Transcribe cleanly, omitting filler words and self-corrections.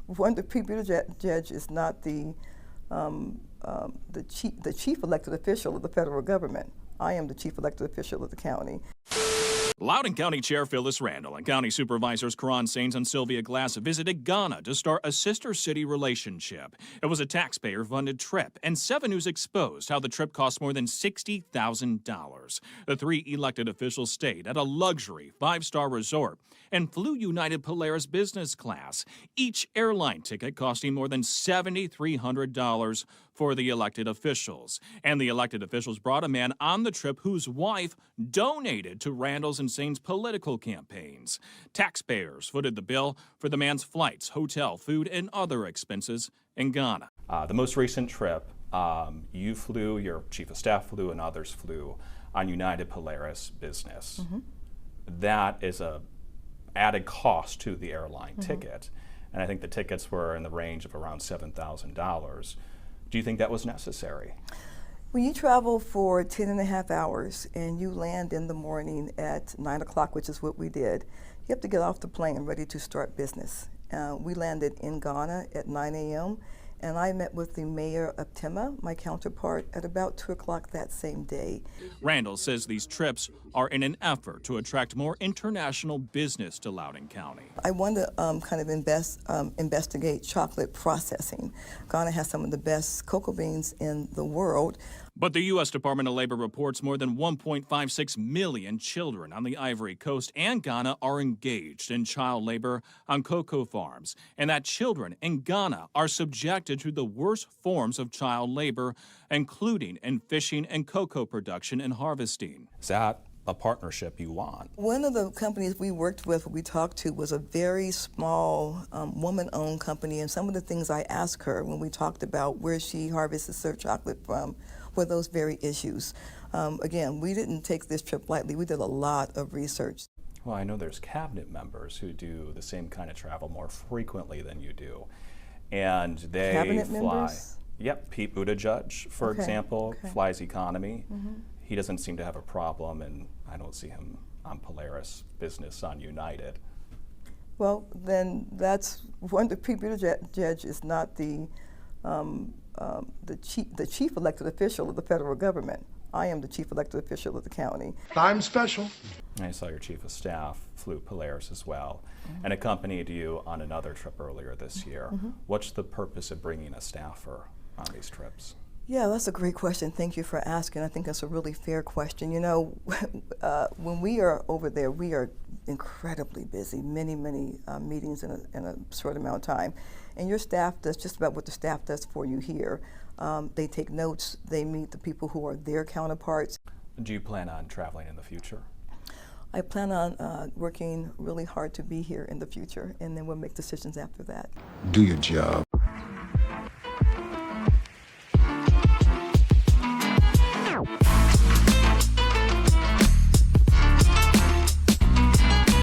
one, the people judge is not the chief elected official of the federal government. I am the chief elected official of the county. Loudoun County Chair Phyllis Randall and County Supervisors Karan Sains and Sylvia Glass visited Ghana to start a sister city relationship. It was a taxpayer-funded trip, and 7 News exposed how the trip cost more than $60,000. The 3 elected officials stayed at a luxury 5-star resort and flew United Polaris business class, each airline ticket costing more than $7,300 for the elected officials. And the elected officials brought a man on the trip whose wife donated to Randall's and Sain's political campaigns. Taxpayers footed the bill for the man's flights, hotel, food, and other expenses in Ghana. The most recent trip, you flew, your chief of staff flew, and others flew on United Polaris business. That is a added cost to the airline ticket, and I think the tickets were in the range of around $7,000. Do you think that was necessary? When you travel for 10.5 hours and you land in the morning at 9 o'clock, which is what we did, you have to get off the plane ready to start business. We landed in Ghana at 9 a.m. and I met with the mayor of Tema, my counterpart, at about 2 o'clock that same day. Randall says these trips are in an effort to attract more international business to Loudoun County. I wanted to kind of investigate chocolate processing. Ghana has some of the best cocoa beans in the world. But the U.S. Department of Labor reports more than 1.56 million children on the Ivory Coast and Ghana are engaged in child labor on cocoa farms, and that children in Ghana are subjected to the worst forms of child labor, including in fishing and cocoa production and harvesting. Is that a partnership you want? One of the companies we worked with, we talked to, was a very small woman-owned company, and some of the things I asked her when we talked about where she harvests her chocolate from were those very issues. Again, we didn't take this trip lightly. We did a lot of research. Well, I know there's cabinet members who do the same kind of travel more frequently than you do, and they Cabinet fly. members? Yep, Pete Buttigieg, for example, okay. flies economy. He doesn't seem to have a problem, and I don't see him on Polaris business on United. Well, then that's one. The people judge is not the chief elected official of the federal government. I am the chief elected official of the county. I'm special. I saw your chief of staff flew Polaris as well, and accompanied you on another trip earlier this year. What's the purpose of bringing a staffer on these trips? Yeah, that's a great question. Thank you for asking. I think that's a really fair question. You know, when we are over there, we are incredibly busy, many meetings in a short amount of time. And your staff does just about what the staff does for you here. They take notes, they meet the people who are their counterparts. Do you plan on traveling in the future? I plan on working really hard to be here in the future, and then we'll make decisions after that. Do your job.